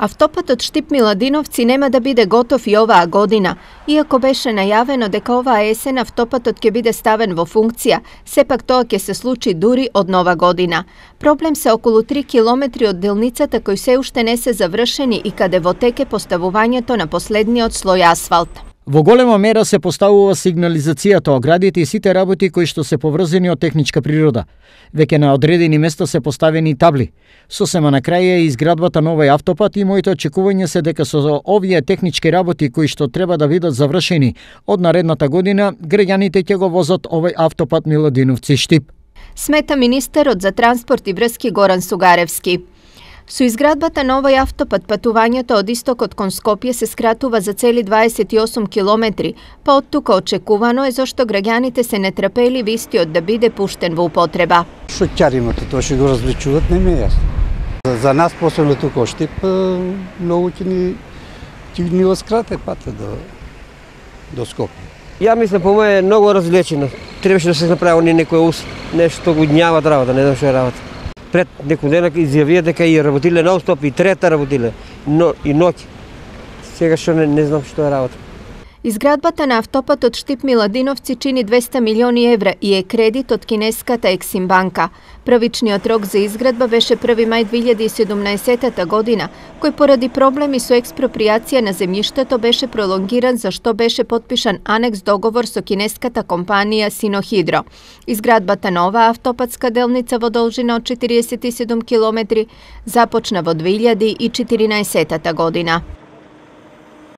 Автопатот Štip-Miladиновци нема да биде готов и оваа година. Иако беше најавено дека оваа есен автопатот ќе биде ставен во функција, сепак тоа ќе се случи дури од нова година. Проблем се околу 3 километри од делницата кои се уште не се завршени и каде во тек е поставувањето на последниот слој асфалт. Во голема мера се поставува сигнализацијата, оградите и сите работи кои што се поврзани од техничка природа. Веќе на одредени места се поставени табли. Сосема на крај е изградбата на овој автопат и моите очекувања се дека со овие технички работи кои што треба да бидат завршени од наредната година, граѓаните ќе го возат овој автопат Миладиновци-Štip. Смета министерот за транспорт и врски Горан Сугаревски. Со изградбата на овој автопат патувањето од истокот кон Скопје се скратува за цели 28 километри, па од тука очекувано е зашто граѓаните се нетрпеливи истиот да биде пуштен во употреба. Шоќаримото тоа што го развлечуваат не ми е јасно. За нас посебно тука Štip многу ќе ни скрате патот до Скопје. Ја мислам по моје е многу развлечено. Требаше да се направи некој нешто го дњава работа, не знам што е работа. Пред некој ден изјавија дека и работиле нон-стоп и трета работиле и ноќ. Сега што не знам што е работа. Изградбата на автопатот Štip-Miladиновци чини 200 милиони евра и е кредит од кинеската Ексимбанка. Првичниот рок за изградба беше 1 мај 2017 година, кој поради проблеми со експроприација на земјиштето беше пролонгиран за што беше потпишан анекс договор со кинеската компанија Синохидро. Изградбата на оваа автопатска делница во должина од 47 километри започна во 2014 година.